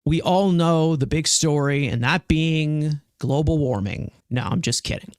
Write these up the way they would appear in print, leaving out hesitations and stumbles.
we all know the big story, and that being global warming. No, I'm just kidding.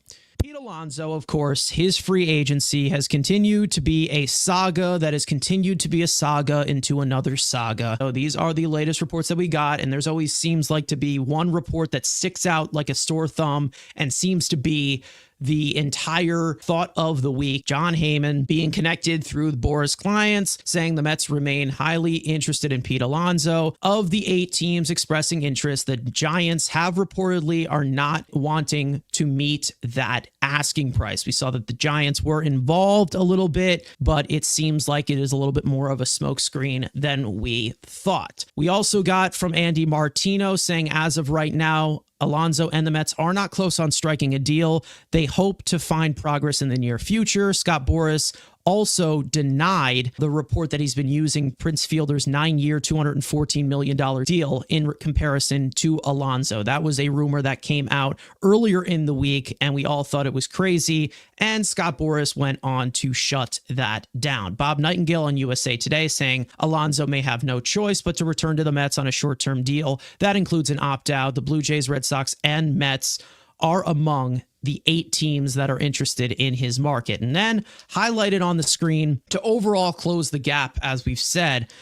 Pete Alonso, of course, his free agency has continued to be a saga that has continued to be a saga into another saga. So these are the latest reports that we got, and there's always seems like to be one report that sticks out like a sore thumb and seems to be the entire thought of the week. John Heyman being connected through Boris clients, saying the Mets remain highly interested in Pete Alonso. Of the 8 teams expressing interest, the Giants have reportedly are not wanting to meet that asking price. We saw that the Giants were involved a little bit, but it seems like it is a little bit more of a smokescreen than we thought. We also got from Andy Martino saying as of right now, Alonso and the Mets are not close on striking a deal. They hope to find progress in the near future. Scott Boras also denied the report that he's been using Prince Fielder's 9-year, $214 million deal in comparison to Alonso. That was a rumor that came out earlier in the week, and we all thought it was crazy. And Scott Boras went on to shut that down. Bob Nightingale on USA Today saying Alonso may have no choice but to return to the Mets on a short-term deal. That includes an opt-out. The Blue Jays, Red Sox, and Mets are among the 8 teams that are interested in his market. And then highlighted on the screen to overall close the gap, as we've said,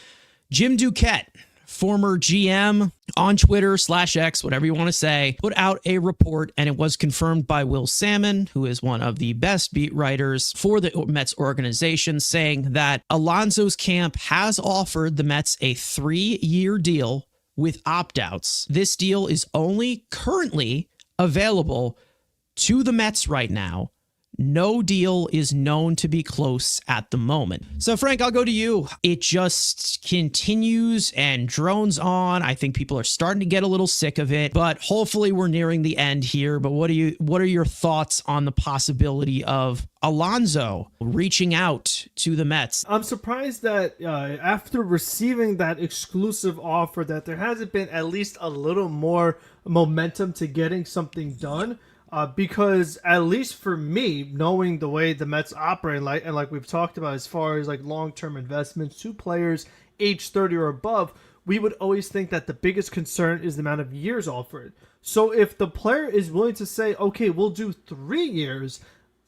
Jim Duquette, former GM on Twitter/X, whatever you want to say, put out a report, and it was confirmed by Will Salmon, who is one of the best beat writers for the Mets organization, saying that Alonso's camp has offered the Mets a 3-year deal with opt-outs. This deal is only currently available to the Mets right now. No deal is known to be close at the moment. So, Frank, I'll go to you. It just continues and drones on. I think people are starting to get a little sick of it, but hopefully we're nearing the end here. But what are your thoughts on the possibility of Alonso reaching out to the Mets? I'm surprised that after receiving that exclusive offer that there hasn't been at least a little more momentum to getting something done. Because at least for me, knowing the way the Mets operate, like we've talked about, as far as like long-term investments to players age 30 or above, we would always think that the biggest concern is the amount of years offered. So if the player is willing to say, okay, we'll do 3 years,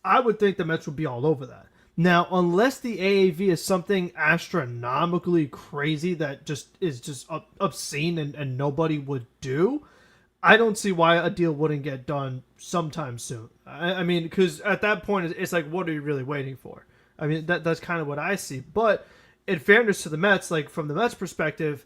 I would think the Mets would be all over that. Now, unless the AAV is something astronomically crazy that just is just obscene and nobody would do, I don't see why a deal wouldn't get done sometime soon. I mean, because at that point, it's like, what are you really waiting for? I mean, that's kind of what I see. But in fairness to the Mets, like from the Mets perspective,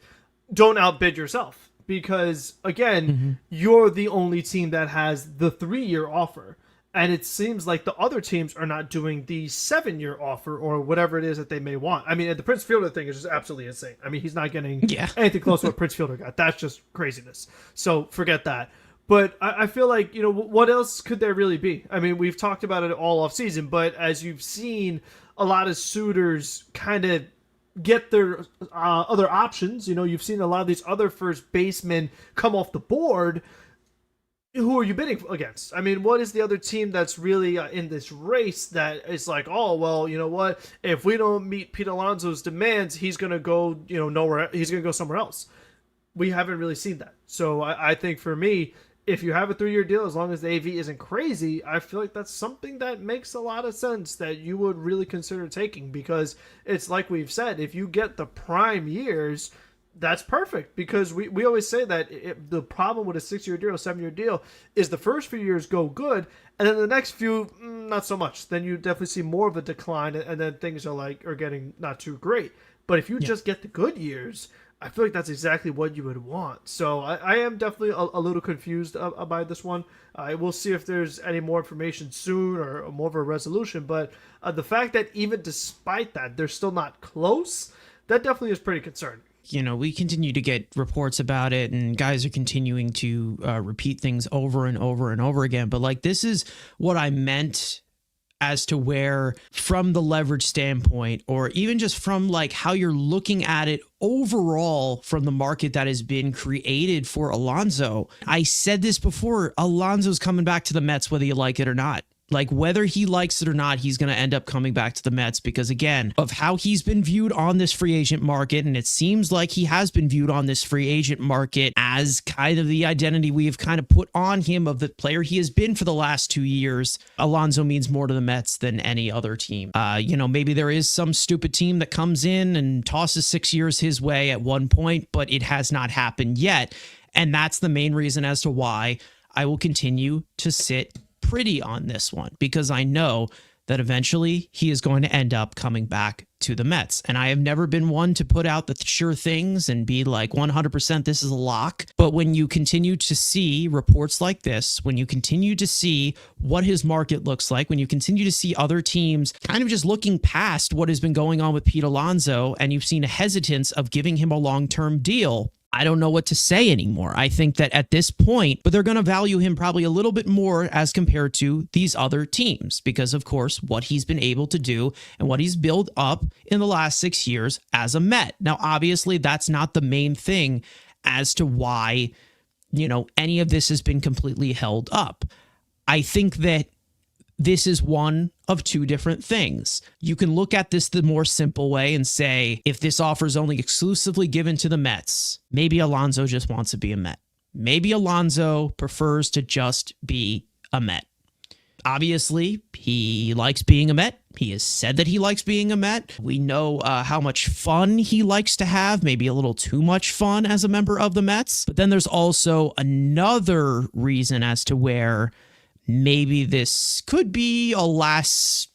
don't outbid yourself. Because, again, you're the only team that has the 3-year offer. And it seems like the other teams are not doing the 7-year offer or whatever it is that they may want. I mean, the Prince Fielder thing is just absolutely insane. I mean, he's not getting anything close to what Prince Fielder got. That's just craziness. So forget that. But I feel like, what else could there really be? I mean, we've talked about it all off season, but as you've seen a lot of suitors kind of get their other options, you've seen a lot of these other first basemen come off the board. Who are you bidding against? I mean, what is the other team that's really in this race that is like, oh, well, you know what? If we don't meet Pete Alonso's demands, he's going to go, nowhere. He's going to go somewhere else. We haven't really seen that. So I think for me, if you have a 3-year deal, as long as the AV isn't crazy, I feel like that's something that makes a lot of sense that you would really consider taking, because it's like we've said, if you get the prime years, that's perfect, because we always say that the problem with a 6-year deal, 7-year deal, is the first few years go good, and then the next few, not so much. Then you definitely see more of a decline, and then things are getting not too great. But if you just get the good years, I feel like that's exactly what you would want. So I am definitely a little confused by this one. We'll see if there's any more information soon or more of a resolution. But the fact that even despite that, they're still not close, that definitely is pretty concerning. We continue to get reports about it, and guys are continuing to repeat things over and over and over again. But like, this is what I meant as to where, from the leverage standpoint, or even just from like how you're looking at it overall from the market that has been created for Alonso. I said this before, Alonso's coming back to the Mets, whether you like it or not. Like, whether he likes it or not, he's going to end up coming back to the Mets because, again, of how he's been viewed on this free agent market. And it seems like he has been viewed on this free agent market as kind of the identity we've kind of put on him of the player he has been for the last 2 years. Alonso means more to the Mets than any other team. Maybe there is some stupid team that comes in and tosses 6 years his way at one point, but it has not happened yet. And that's the main reason as to why I will continue to sit pretty on this one, because I know that eventually he is going to end up coming back to the Mets. And I have never been one to put out the sure things and be like 100% this is a lock. But when you continue to see reports like this, when you continue to see what his market looks like, when you continue to see other teams kind of just looking past what has been going on with Pete Alonso, and you've seen a hesitance of giving him a long-term deal, I don't know what to say anymore. I think that at this point, but they're going to value him probably a little bit more as compared to these other teams because, of course, what he's been able to do and what he's built up in the last 6 years as a Met. Now, obviously, that's not the main thing as to why, any of this has been completely held up. I think that this is one of two different things. You can look at this the more simple way and say, if this offer is only exclusively given to the Mets, maybe Alonso just wants to be a Met. Maybe Alonso prefers to just be a Met. Obviously, he likes being a Met. He has said that he likes being a Met. We know how much fun he likes to have, maybe a little too much fun as a member of the Mets. But then there's also another reason as to where maybe this could be a last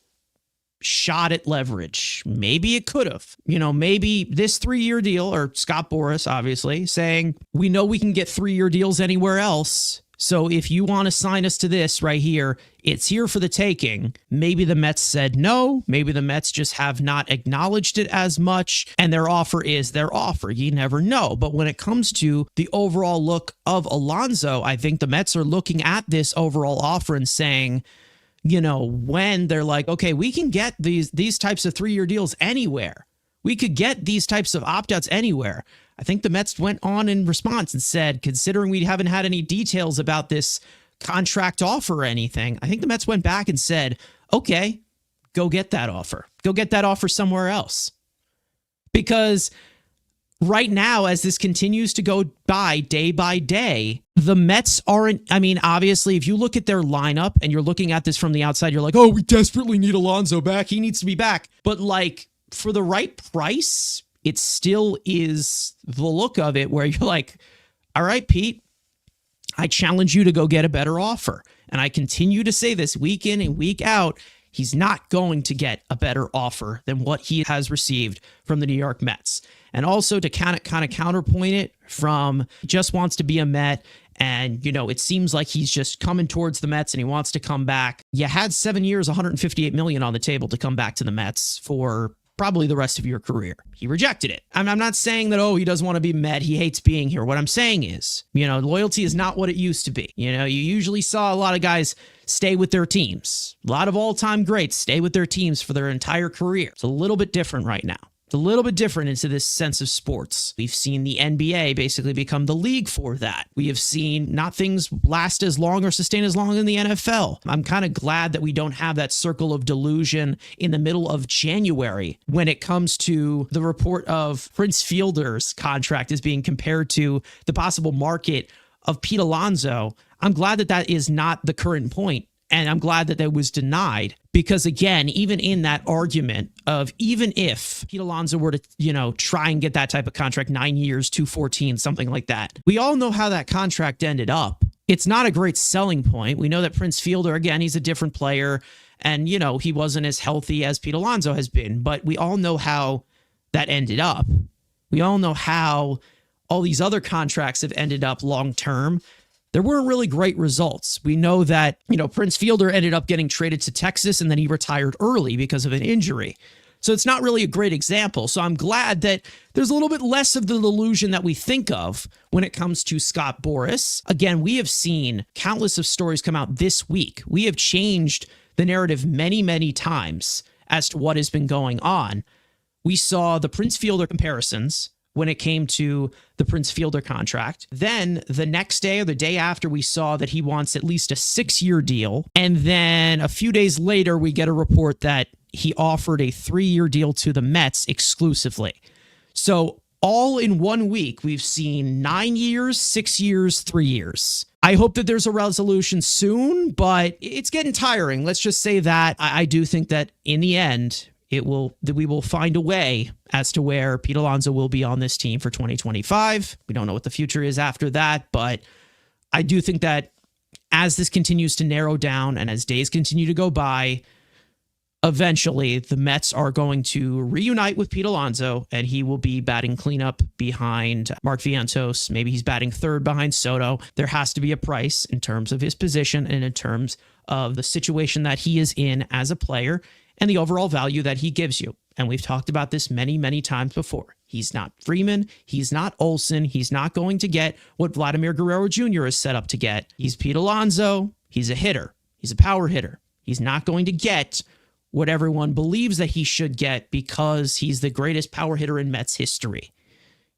shot at leverage. Maybe it could have. Maybe this 3-year deal, or Scott Boras, obviously, saying, we know we can get 3-year deals anywhere else. So if you want to sign us to this right here, it's here for the taking. Maybe the Mets said no. Maybe the Mets just have not acknowledged it as much, and their offer is their offer. You never know. But when it comes to the overall look of Alonso, I think the Mets are looking at this overall offer and saying, when they're like, okay, we can get these types of 3-year deals anywhere. We could get these types of opt-outs anywhere. I think the Mets went on in response and said, considering we haven't had any details about this contract offer or anything, I think the Mets went back and said, okay, go get that offer. Go get that offer somewhere else. Because right now, as this continues to go by day by day, the Mets aren't, obviously, if you look at their lineup and you're looking at this from the outside, you're like, oh, we desperately need Alonso back. He needs to be back. But for the right price, it still is the look of it where you're like, all right, Pete, I challenge you to go get a better offer. And I continue to say this week in and week out, he's not going to get a better offer than what he has received from the New York Mets. And also to kind of counterpoint it from just wants to be a Met. And, it seems like he's just coming towards the Mets and he wants to come back. You had 7 years, $158 million on the table to come back to the Mets for probably the rest of your career. He rejected it. I'm not saying that, he doesn't want to be Met. He hates being here. What I'm saying is, loyalty is not what it used to be. You usually saw a lot of guys stay with their teams. A lot of all-time greats stay with their teams for their entire career. It's a little bit different right now. It's a little bit different into this sense of sports. We've seen the NBA basically become the league for that. We have seen not things last as long or sustain as long in the NFL. I'm kind of glad that we don't have that circle of delusion in the middle of January when it comes to the report of Prince Fielder's contract is being compared to the possible market of Pete Alonso. I'm glad that that is not the current point. And I'm glad that was denied because, again, even in that argument of even if Pete Alonso were to, try and get that type of contract, 9 years, 214, something like that, we all know how that contract ended up. It's not a great selling point. We know that Prince Fielder, again, he's a different player and, he wasn't as healthy as Pete Alonso has been, but we all know how that ended up. We all know how all these other contracts have ended up long term. There weren't really great results. We know that, Prince Fielder ended up getting traded to Texas and then he retired early because of an injury. So it's not really a great example. So I'm glad that there's a little bit less of the delusion that we think of when it comes to Scott Boras. Again, we have seen countless of stories come out this week. We have changed the narrative many, many times as to what has been going on. We saw the Prince Fielder comparisons when it came to the Prince Fielder contract. Then the next day or the day after, we saw that he wants at least a 6-year deal. And then a few days later, we get a report that he offered a 3-year deal to the Mets exclusively. So all in 1 week, we've seen 9 years, 6 years, 3 years. I hope that there's a resolution soon, but it's getting tiring. Let's just say that I do think that in the end, we will find a way as to where Pete Alonso will be on this team for 2025. We don't know what the future is after that, but I do think that as this continues to narrow down and as days continue to go by, eventually the Mets are going to reunite with Pete Alonso, and he will be batting cleanup behind Mark Vientos. Maybe he's batting third behind Soto. There has to be a price in terms of his position and in terms of the situation that he is in as a player and the overall value that he gives you. And we've talked about this many, many times before. He's not Freeman. He's not Olsen. He's not going to get what Vladimir Guerrero Jr. is set up to get. He's Pete Alonso. He's a hitter. He's a power hitter. He's not going to get what everyone believes that he should get because he's the greatest power hitter in Mets history.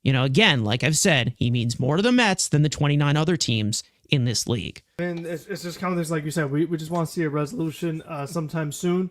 You know, again, like I've said, he means more to the Mets than the 29 other teams in this league. And it's just kind of this, like you said, we just want to see a resolution sometime soon.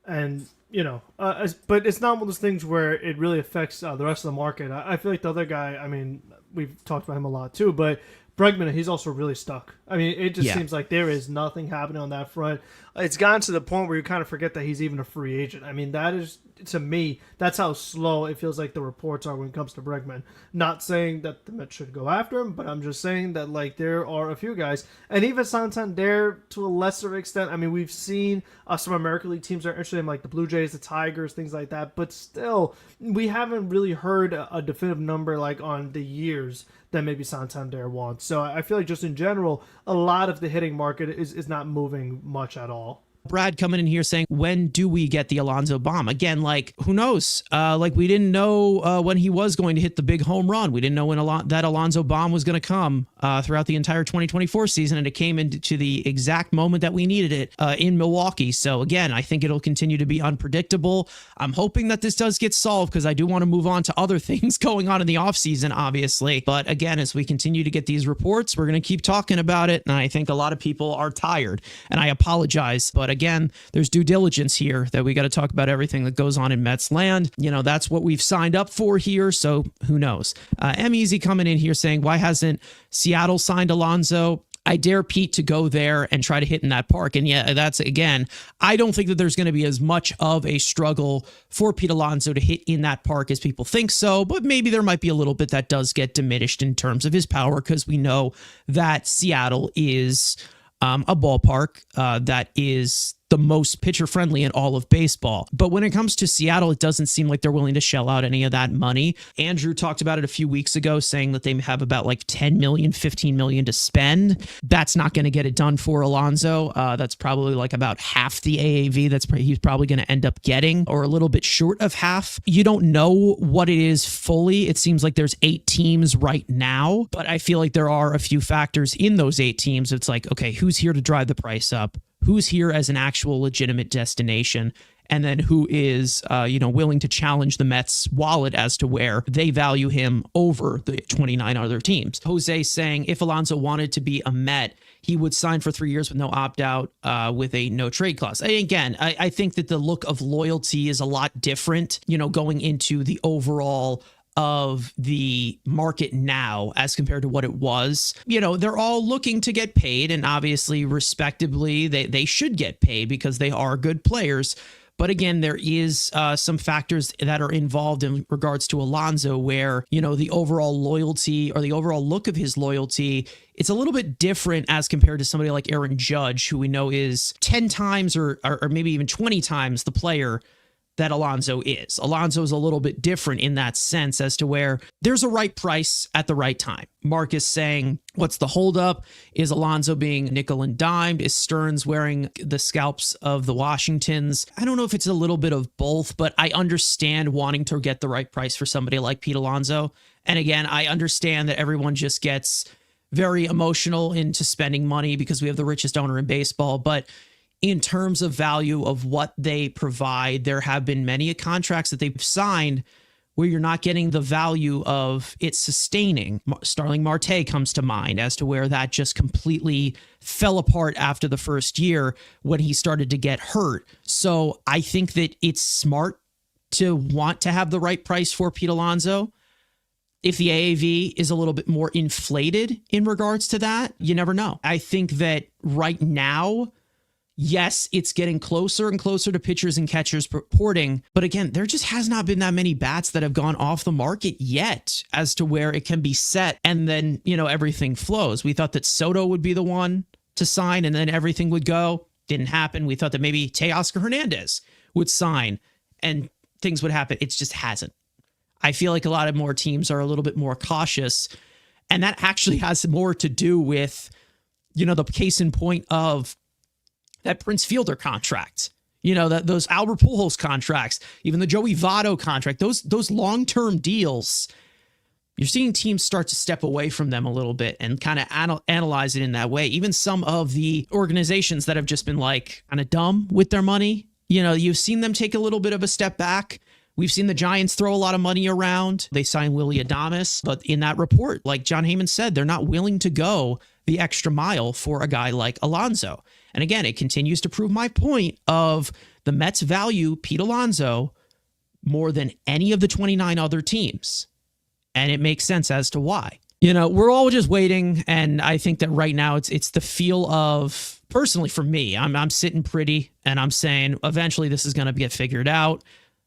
And, you know, but it's not one of those things where it really affects the rest of the market. I feel like the other guy, I mean, we've talked about him a lot too, but Bregman, he's also really stuck. I mean, it just seems like there is nothing happening on that front. It's gotten to the point where you kind of forget that he's even a free agent. I mean, that is, to me, that's how slow it feels like the reports are when it comes to Bregman. Not saying that the Mets should go after him, but I'm just saying that, like, there are a few guys, and even Santander to a lesser extent. I mean, we've seen some American League teams are interested in, like, the Blue Jays, the Tigers, things like that, but still, we haven't really heard a definitive number, like, on the years that maybe Santander wants. So I feel like just in general, a lot of the hitting market is not moving much at all. Brad coming in here saying, when do we get the Alonso bomb? Again, like, who knows? Like, we didn't know when he was going to hit the big home run. We didn't know when that Alonso bomb was going to come throughout the entire 2024 season, and it came into the exact moment that we needed it in Milwaukee. So, again, I think it'll continue to be unpredictable. I'm hoping that this does get solved because I do want to move on to other things going on in the offseason, obviously. But, again, as we continue to get these reports, we're going to keep talking about it, and I think a lot of people are tired, and I apologize, but again, there's due diligence here that we got to talk about everything that goes on in Mets land. You know, that's what we've signed up for here. So who knows? M Easy coming in here saying, why hasn't Seattle signed Alonso? I dare Pete to go there and try to hit in that park. And yeah, that's, again, I don't think that there's going to be as much of a struggle for Pete Alonso to hit in that park as people think so, but maybe there might be a little bit that does get diminished in terms of his power because we know that Seattle is a ballpark that is the most pitcher friendly in all of baseball. But when it comes to Seattle, it doesn't seem like they're willing to shell out any of that money. Andrew talked about it a few weeks ago, saying that they have about like 10 million, 15 million to spend. That's not going to get it done for Alonso. That's probably like about half the AAV he's probably going to end up getting, or a little bit short of half. You don't know what it is fully. It seems like there's 8 teams right now, but I feel like there are a few factors in those 8 teams. It's like, okay, who's here to drive the price up? Who's here as an actual legitimate destination, and then who is, willing to challenge the Mets' wallet as to where they value him over the 29 other teams. Jose saying if Alonso wanted to be a Met, he would sign for 3 years with no opt-out with a no-trade clause. Again, I think that the look of loyalty is a lot different, going into the overall of the market now as compared to what it was. They're all looking to get paid, and obviously respectably they should get paid because they are good players. But again, there is some factors that are involved in regards to Alonso where, the overall loyalty or the overall look of his loyalty, it's a little bit different as compared to somebody like Aaron Judge, who we know is 10 times or maybe even 20 times the player that Alonso is. Alonso is a little bit different in that sense as to where there's a right price at the right time. Mark is saying, what's the holdup? Is Alonso being nickel and dimed? Is Stearns wearing the scalps of the Washingtons? I don't know if it's a little bit of both, but I understand wanting to get the right price for somebody like Pete Alonso. And again, I understand that everyone just gets very emotional into spending money because we have the richest owner in baseball, but in terms of value of what they provide, there have been many contracts that they've signed where you're not getting the value of it sustaining. Starling Marte comes to mind as to where that just completely fell apart after the first year when he started to get hurt. So I think that it's smart to want to have the right price for Pete Alonso. If the AAV is a little bit more inflated in regards to that, you never know. I think that right now, yes, it's getting closer and closer to pitchers and catchers reporting. But again, there just has not been that many bats that have gone off the market yet as to where it can be set. And then, everything flows. We thought that Soto would be the one to sign and then everything would go. Didn't happen. We thought that maybe Teoscar Hernandez would sign and things would happen. It just hasn't. I feel like a lot of more teams are a little bit more cautious. And that actually has more to do with, the case in point of that Prince Fielder contract, those Albert Pujols contracts, even the Joey Votto contract, those long-term deals, you're seeing teams start to step away from them a little bit and kind of analyze it in that way. Even some of the organizations that have just been like kind of dumb with their money, you've seen them take a little bit of a step back. We've seen the Giants throw a lot of money around. They signed Willie Adames, but in that report, like John Heyman said, they're not willing to go the extra mile for a guy like Alonso. And again, it continues to prove my point of the Mets value Pete Alonso more than any of the 29 other teams. And it makes sense as to why. We're all just waiting. And I think that right now it's the feel of, personally for me, I'm sitting pretty and I'm saying eventually this is going to get figured out.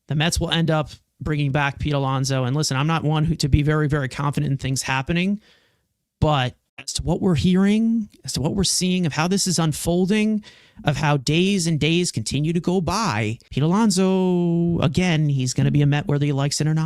The Mets will end up bringing back Pete Alonso. And listen, I'm not one who to be very, very confident in things happening, but as to what we're hearing, as to what we're seeing of how this is unfolding, of how days and days continue to go by, Pete Alonso, again, he's going to be a Met whether he likes it or not.